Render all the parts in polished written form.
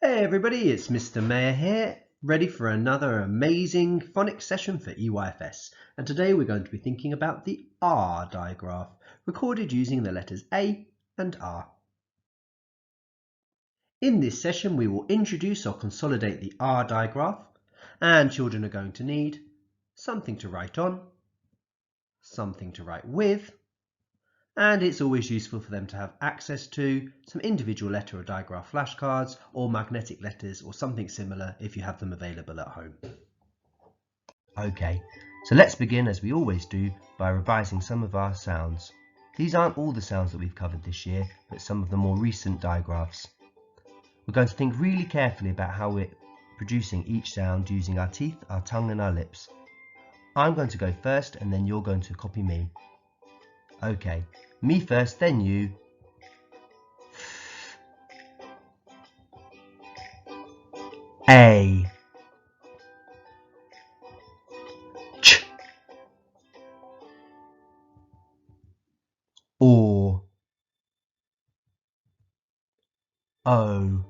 Hey everybody, it's Mr. Mayor here, ready for another amazing phonics session for EYFS. And today we're going to be thinking about the R digraph, recorded using the letters A and R. In this session we will introduce or consolidate the R digraph, and children are going to need something to write on, something to write with, and it's always useful for them to have access to some individual letter or digraph flashcards or magnetic letters or something similar if you have them available at home. Okay, so let's begin as we always do by revising some of our sounds. These aren't all the sounds that we've covered this year, but some of the more recent digraphs. We're going to think really carefully about how we're producing each sound using our teeth, our tongue and our lips. I'm going to go first and then you're going to copy me. Okay, me first, then you. A. Ch. O. O.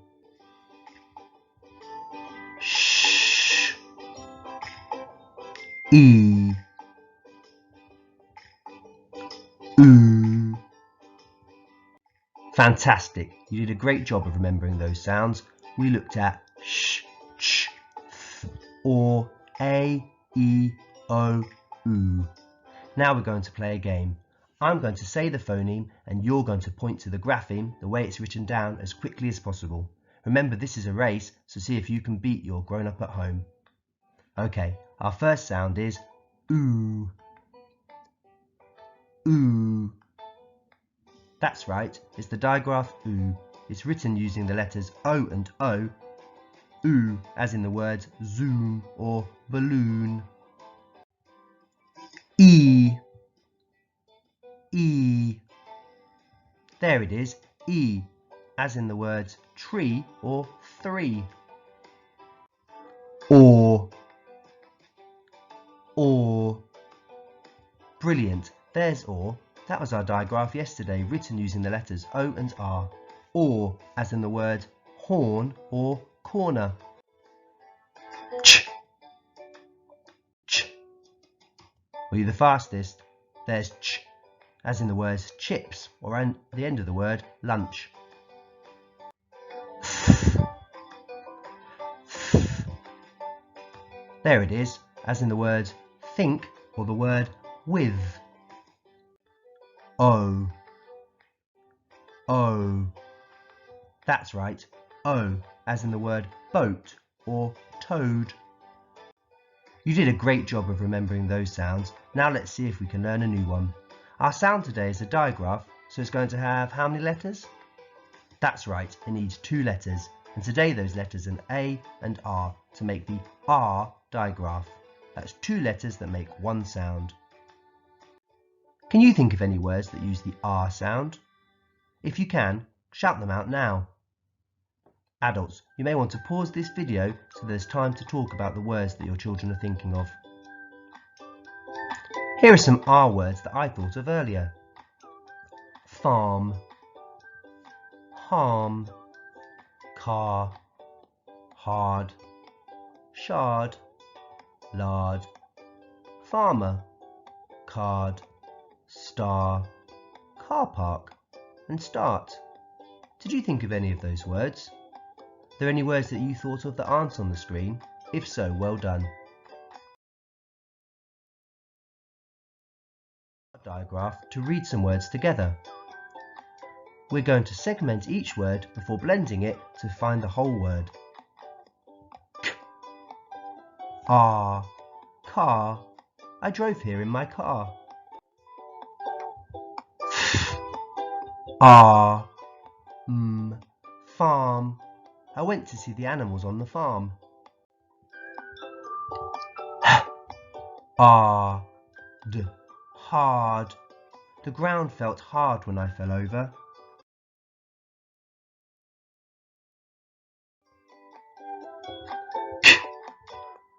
Sh. E. Oo. Fantastic! You did a great job of remembering those sounds. We looked at sh, ch, th, or a, e, o, oo. Now we're going to play a game. I'm going to say the phoneme and you're going to point to the grapheme, the way it's written down, as quickly as possible. Remember, this is a race, so see if you can beat your grown-up at home. Okay, our first sound is oo. Oo. That's right, it's the digraph oo. It's written using the letters O and O. Oo, as in the words zoom or balloon. E. E. There it is, E, as in the words tree or three. Or. Or. Brilliant, there's or. That was our digraph yesterday, written using the letters O and R. Or, as in the word horn or corner. Ch. Ch. Were you the fastest? There's ch, as in the words chips, or at the end of the word lunch. There it is, as in the word think, or the word with. O. O. That's right, O, as in the word boat or toad. You did a great job of remembering those sounds. Now let's see if we can learn a new one. Our sound today is a digraph, so it's going to have how many letters? That's right, it needs 2 letters, and today those letters are A and R to make the R digraph. That's 2 letters that make one sound. Can you think of any words that use the R sound? If you can, shout them out now. Adults, you may want to pause this video so there's time to talk about the words that your children are thinking of. Here are some R words that I thought of earlier. Farm, harm, car, hard, shard, lard, farmer, card, star, car park, and start. Did you think of any of those words? Are there any words that you thought of that aren't on the screen? If so, well done. Digraph to read some words together. We're going to segment each word before blending it to find the whole word. K. R. Car. I drove here in my car. R. Farm. I went to see the animals on the farm. Hard. Hard. The ground felt hard when I fell over.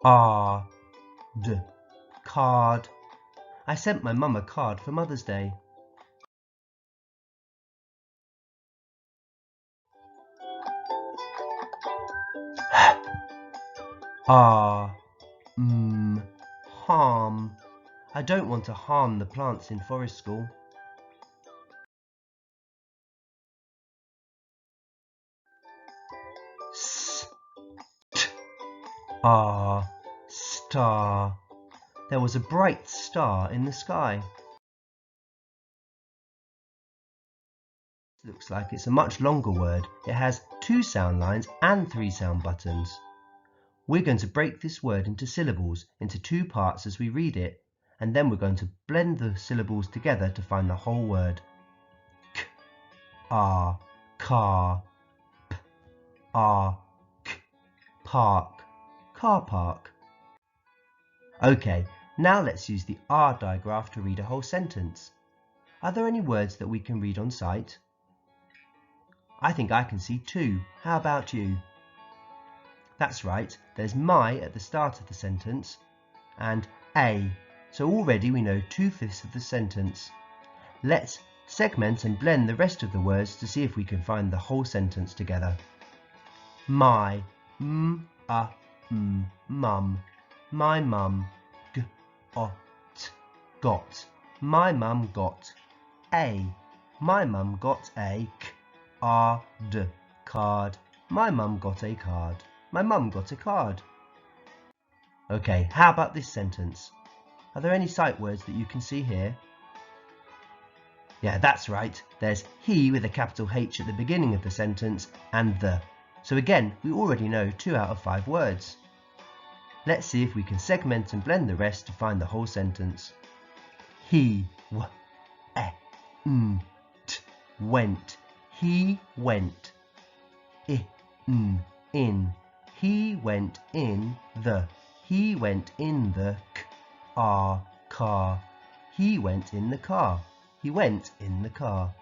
Card. Card. I sent my mum a card for Mother's Day. Harm. I don't want to harm the plants in forest school. Star. There was a bright star in the sky. Looks like it's a much longer word. It has 2 sound lines and 3 sound buttons. We're going to break this word into syllables, into 2 parts as we read it, and then we're going to blend the syllables together to find the whole word. K, car, p, k, park, car park. Okay, now let's use the R digraph to read a whole sentence. Are there any words that we can read on sight? I think I can see 2. How about you? That's right, there's my at the start of the sentence and a, so already we know 2/5 of the sentence. Let's segment and blend the rest of the words to see if we can find the whole sentence together. My, mum, my mum, got, my mum got a, my mum got a card, my mum got a card, my mum got a card. Okay, how about this sentence? Are there any sight words that you can see here? Yeah, that's right. There's he with a capital H at the beginning of the sentence and the. So again, we already know 2 out of 5 words. Let's see if we can segment and blend the rest to find the whole sentence. He went. He went. In. He went in the. He went in the car. He went in the car. He went in the car.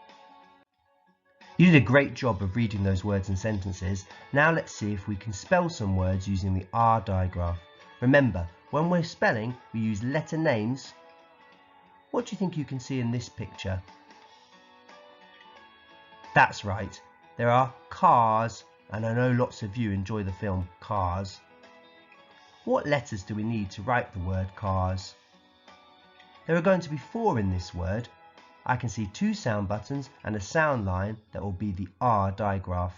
You did a great job of reading those words and sentences. Now let's see if we can spell some words using the R digraph. Remember, when we're spelling, we use letter names. What do you think you can see in this picture? That's right, there are cars, and I know lots of you enjoy the film Cars. What letters do we need to write the word cars? There are going to be 4 in this word. I can see 2 sound buttons and a sound line that will be the R digraph.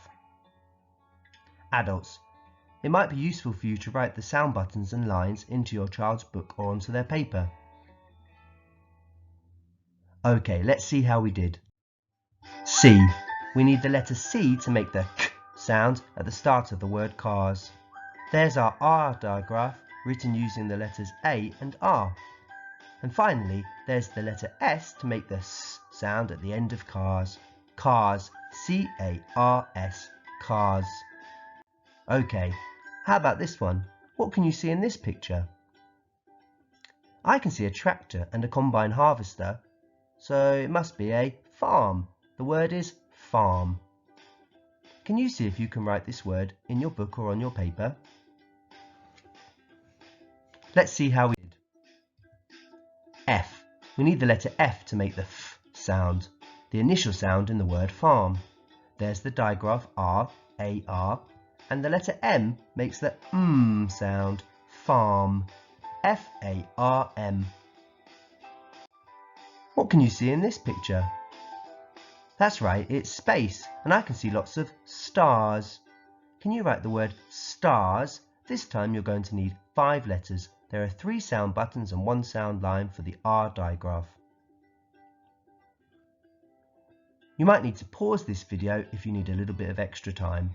Adults, it might be useful for you to write the sound buttons and lines into your child's book or onto their paper. Okay, let's see how we did. C. We need the letter C to make the k sound at the start of the word cars. There's our R digraph written using the letters A and R. And finally, there's the letter S to make the S sound at the end of cars. Cars, C-A-R-S, cars. Okay, how about this one? What can you see in this picture? I can see a tractor and a combine harvester, so it must be a farm. The word is farm. Can you see if you can write this word in your book or on your paper? Let's see how we did. F. We need the letter F to make the F sound, the initial sound in the word farm. There's the digraph R, A-R, and the letter M makes the sound, farm, F-A-R-M. What can you see in this picture? That's right, it's space, and I can see lots of stars. Can you write the word stars? This time you're going to need 5 letters. There are 3 sound buttons and 1 sound line for the R digraph. You might need to pause this video if you need a little bit of extra time.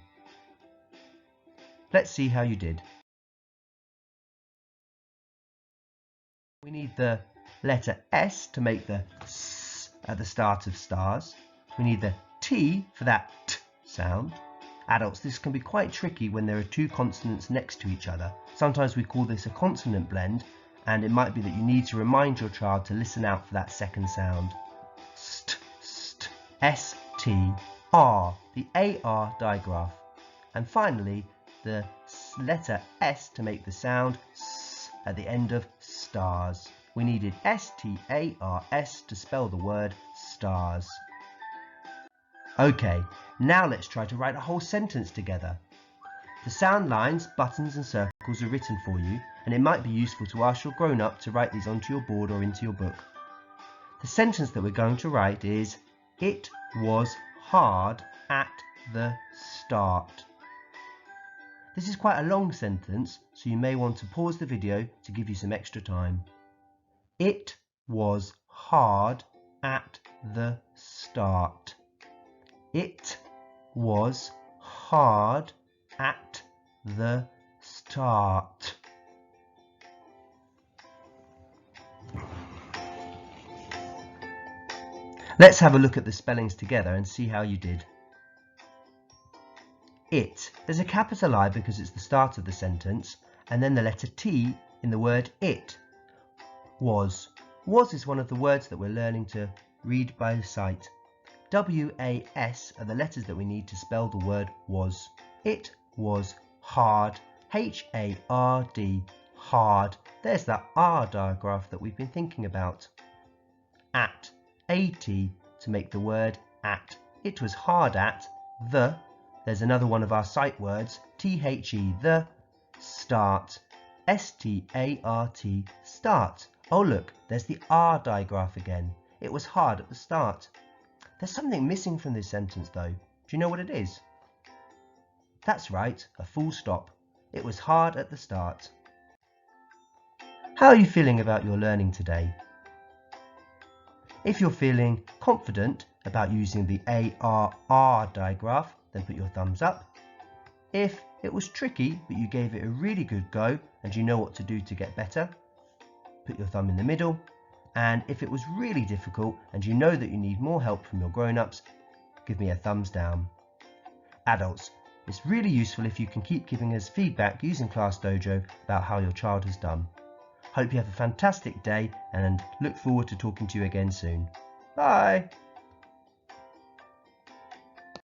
Let's see how you did. We need the letter S to make the S at the start of stars. We need the T for that T sound. Adults, this can be quite tricky when there are 2 consonants next to each other. Sometimes we call this a consonant blend, and it might be that you need to remind your child to listen out for that second sound. St, st, S-T, R, the A-R digraph. And finally, the letter S to make the sound S at the end of stars. We needed S-T-A-R-S to spell the word stars. Okay, now let's try to write a whole sentence together. The sound lines, buttons and circles are written for you, and it might be useful to ask your grown-up to write these onto your board or into your book. The sentence that we're going to write is, "It was hard at the start." This is quite a long sentence, so you may want to pause the video to give you some extra time. It was hard at the start. It was hard at the start. Let's have a look at the spellings together and see how you did. It. There's a capital I because it's the start of the sentence, and then the letter T in the word it. Was. Was is one of the words that we're learning to read by sight. W-A-S are the letters that we need to spell the word was. It was hard. H-A-R-D. Hard. There's that R digraph that we've been thinking about. At. A-T to make the word at. It was hard at the. There's another one of our sight words. T-H-E. The. Start. S-T-A-R-T. Start. Oh look, there's the R digraph again. It was hard at the start. There's something missing from this sentence though. Do you know what it is? That's right, a full stop. It was hard at the start. How are you feeling about your learning today? If you're feeling confident about using the ARR digraph, then put your thumbs up. If it was tricky but you gave it a really good go and you know what to do to get better, put your thumb in the middle. And if it was really difficult and you know that you need more help from your grown-ups, give me a thumbs down. Adults, it's really useful if you can keep giving us feedback using Class Dojo about how your child has done. Hope you have a fantastic day and look forward to talking to you again soon. Bye!